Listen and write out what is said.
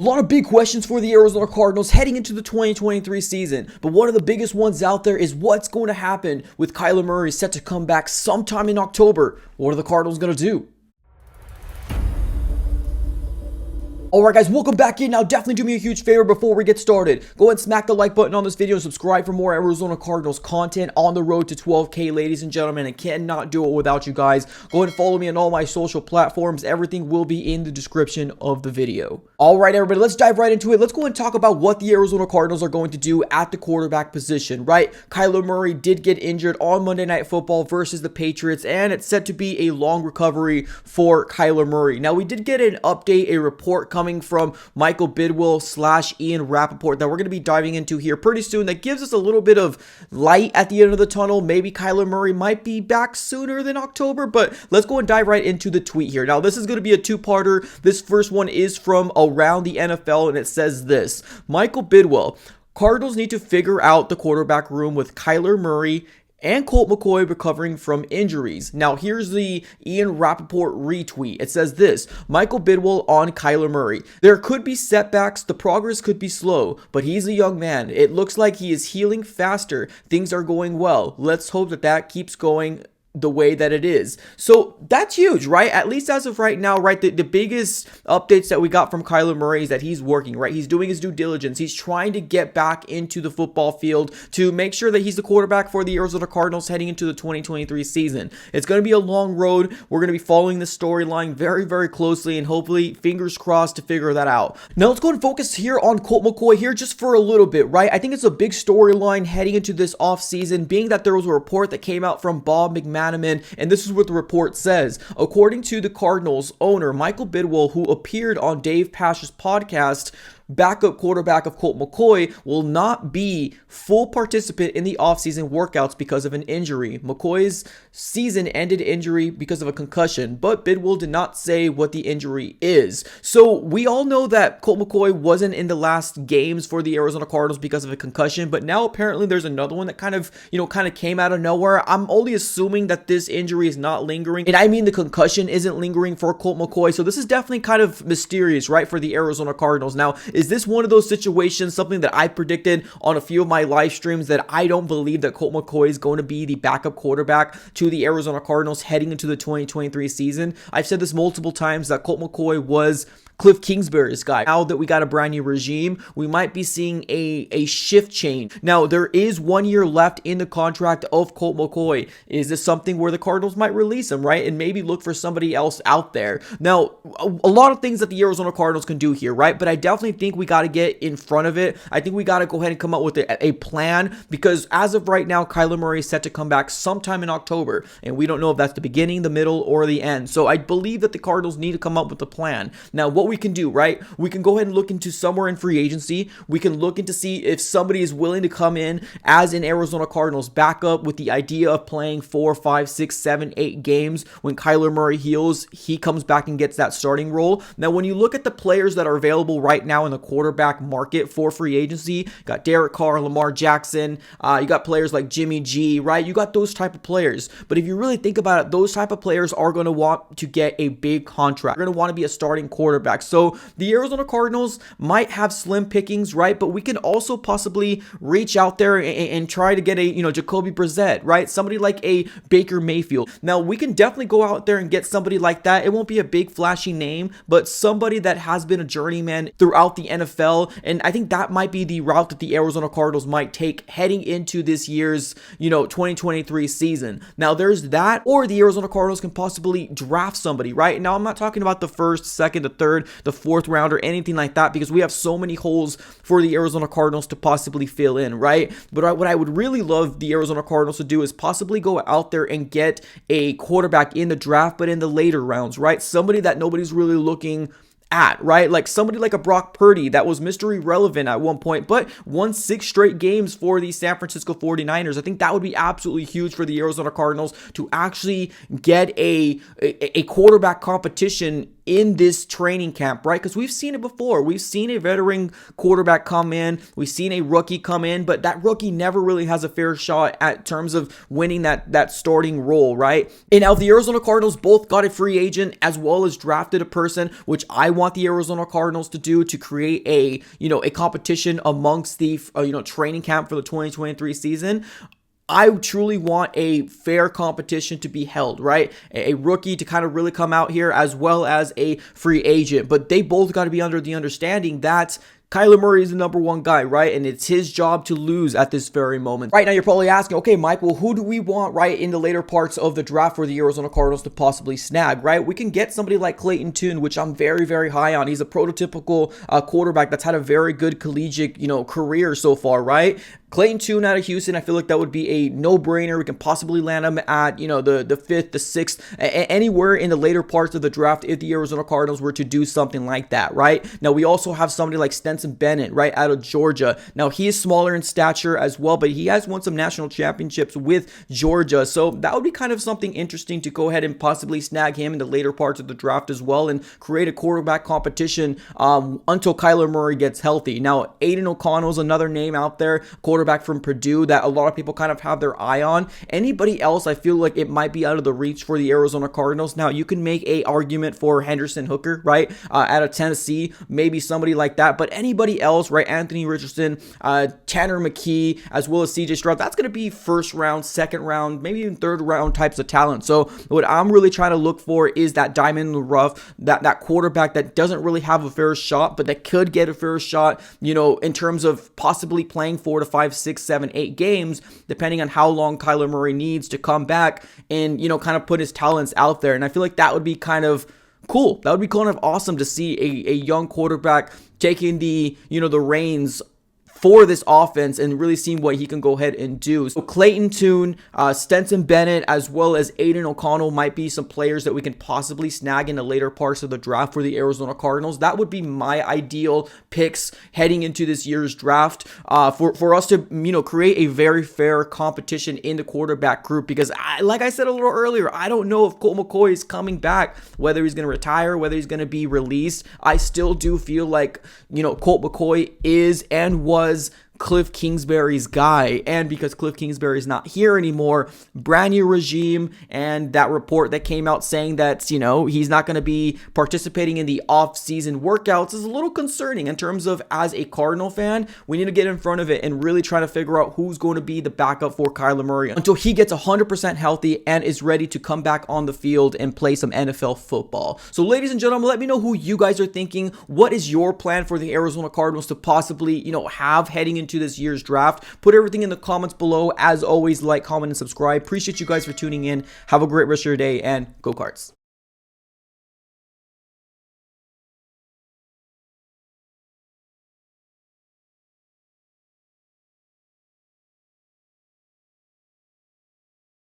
A lot of big questions for the Arizona Cardinals heading into the 2023 season, but one of the biggest ones out there is what's going to happen with Kyler Murray set to come back sometime in October. What are the Cardinals going to do? Alright guys, welcome back in. Now definitely do me a huge favor before we get started. Go ahead and smack the like button on this video and subscribe for more Arizona Cardinals content on the road to 12K, ladies and gentlemen. I cannot do it without you guys. Go ahead and follow me on all my social platforms. Everything will be in the description of the video. Alright everybody, let's dive right into it. Let's go and talk about what the Arizona Cardinals are going to do at the quarterback position, right? Kyler Murray did get injured on Monday Night Football versus the Patriots, and it's said to be a long recovery for Kyler Murray. Now we did get an update, a report coming from Michael Bidwill / Ian Rappaport that we're going to be diving into here pretty soon that gives us a little bit of light at the end of the tunnel. Maybe Kyler Murray might be back sooner than October, but let's go and dive right into the tweet here. Now, this is going to be a two-parter. This first one is from Around the NFL, and it says this: Michael Bidwill, Cardinals need to figure out the quarterback room with Kyler Murray and Colt McCoy recovering from injuries. Now, here's the Ian Rappaport retweet. It says this: Michael Bidwill on Kyler Murray. There could be setbacks. The progress could be slow, but he's a young man. It looks like he is healing faster. Things are going well. Let's hope that keeps going the way that it is. So that's huge, right? At least as of right now, right? The biggest updates that we got from Kyler Murray is that he's working, right? He's doing his due diligence. He's trying to get back into the football field to make sure that he's the quarterback for the Arizona Cardinals heading into the 2023 season. It's going to be a long road. We're going to be following the storyline very, very closely, and hopefully, fingers crossed, to figure that out. Now, let's go and focus here on Colt McCoy here just for a little bit, right? I think it's a big storyline heading into this offseason, being that there was a report that came out from Bob McMahon, and this is what the report says. According to the Cardinals owner, Michael Bidwill, who appeared on Dave Pasch's podcast, backup quarterback of Colt McCoy will not be full participant in the offseason workouts because of an injury. McCoy's season ended injury because of a concussion, but Bidwill did not say what the injury is. So we all know that Colt McCoy wasn't in the last games for the Arizona Cardinals because of a concussion, but now apparently there's another one that kind of came out of nowhere. I'm only assuming that this injury is not lingering, and I mean the concussion isn't lingering for Colt McCoy. So this is definitely kind of mysterious, right, for the Arizona Cardinals. Now, is this one of those situations, something that I predicted on a few of my live streams, that I don't believe that Colt McCoy is going to be the backup quarterback to the Arizona Cardinals heading into the 2023 season? I've said this multiple times that Colt McCoy was Cliff Kingsbury's guy. Now that we got a brand new regime, we might be seeing a shift change. Now, there is 1 year left in the contract of Colt McCoy. Is this something where the Cardinals might release him, right? And maybe look for somebody else out there. Now, a lot of things that the Arizona Cardinals can do here, right? But I definitely think we got to get in front of it. I think we got to go ahead and come up with a plan, because as of right now, Kyler Murray is set to come back sometime in October, and we don't know if that's the beginning, the middle, or the end. So I believe that the Cardinals need to come up with a plan. Now, what we can do, right? We can go ahead and look into somewhere in free agency. We can look into see if somebody is willing to come in as an Arizona Cardinals backup with the idea of playing 4, 5, 6, 7, 8 games. When Kyler Murray heals, he comes back and gets that starting role. Now, when you look at the players that are available right now in the quarterback market for free agency, you got Derek Carr, Lamar Jackson, you got players like Jimmy G, right? You got those type of players. But if you really think about it, those type of players are going to want to get a big contract. They're going to want to be a starting quarterback. So the Arizona Cardinals might have slim pickings, right? But we can also possibly reach out there and try to get a, Jacoby Brissett, right? Somebody like a Baker Mayfield. Now, we can definitely go out there and get somebody like that. It won't be a big flashy name, but somebody that has been a journeyman throughout the NFL. And I think that might be the route that the Arizona Cardinals might take heading into this year's, 2023 season. Now, there's that, or the Arizona Cardinals can possibly draft somebody, right? Now, I'm not talking about the first, second, the third, the fourth round or anything like that, because we have so many holes for the Arizona Cardinals to possibly fill in, right? But what I would really love the Arizona Cardinals to do is possibly go out there and get a quarterback in the draft, but in the later rounds, right? Somebody that nobody's really looking at, right? Like somebody like a Brock Purdy that was Mr. Irrelevant at one point, but won 6 straight games for the San Francisco 49ers. I think that would be absolutely huge for the Arizona Cardinals to actually get a quarterback competition in this training camp, right? Because we've seen it before. We've seen a veteran quarterback come in. We've seen a rookie come in, but that rookie never really has a fair shot at terms of winning that starting role, right? And now the Arizona Cardinals both got a free agent as well as drafted a person, which I want the Arizona Cardinals to do to create a competition amongst the training camp for the 2023 season. I truly want a fair competition to be held, right? A rookie to kind of really come out here as well as a free agent. But they both got to be under the understanding that Kyler Murray is the number one guy, right? And it's his job to lose at this very moment. Right now, you're probably asking, okay, Mike, well, who do we want, right, in the later parts of the draft for the Arizona Cardinals to possibly snag, right? We can get somebody like Clayton Tune, which I'm very, very high on. He's a prototypical quarterback that's had a very good collegiate, career so far, right? Clayton Tune out of Houston, I feel like that would be a no-brainer. We can possibly land him at, the 5th, the 6th, anywhere in the later parts of the draft if the Arizona Cardinals were to do something like that, right? Now, we also have somebody like Stetson Bennett, right, out of Georgia. Now, he is smaller in stature as well, but he has won some national championships with Georgia, so that would be kind of something interesting to go ahead and possibly snag him in the later parts of the draft as well and create a quarterback competition until Kyler Murray gets healthy. Now, Aiden O'Connell's another name out there, quarterback from Purdue that a lot of people kind of have their eye on. Anybody else, I feel like it might be out of the reach for the Arizona Cardinals. Now, you can make a argument for Henderson Hooker, right, out of Tennessee, maybe somebody like that, but anybody else, right, Anthony Richardson, Tanner McKee, as well as CJ Stroud, that's going to be first round, second round, maybe even third round types of talent. So what I'm really trying to look for is that diamond in the rough, that quarterback that doesn't really have a fair shot, but that could get a fair shot, in terms of possibly playing 4 to 5, 6, 7, 8 games, depending on how long Kyler Murray needs to come back and, kind of put his talents out there. And I feel like that would be kind of cool. That would be kind of awesome to see a young quarterback taking the reins for this offense and really seeing what he can go ahead and do. So Clayton Tune, Stetson Bennett, as well as Aiden O'Connell might be some players that we can possibly snag in the later parts of the draft for the Arizona Cardinals. That would be my ideal picks heading into this year's draft for us to, create a very fair competition in the quarterback group, because like I said a little earlier, I don't know if Colt McCoy is coming back, whether he's going to retire, whether he's going to be released. I still do feel like, Colt McCoy is and was Cliff Kingsbury's guy, and because Cliff Kingsbury's not here anymore, brand new regime, and that report that came out saying that, he's not going to be participating in the off-season workouts is a little concerning in terms of, as a Cardinal fan, we need to get in front of it and really try to figure out who's going to be the backup for Kyler Murray until he gets 100% healthy and is ready to come back on the field and play some NFL football. So ladies and gentlemen, let me know who you guys are thinking. What is your plan for the Arizona Cardinals to possibly, have heading into this year's draft? Put everything in the comments below. As always, like, comment, and subscribe. Appreciate you guys for tuning in. Have a great rest of your day, and go Cards.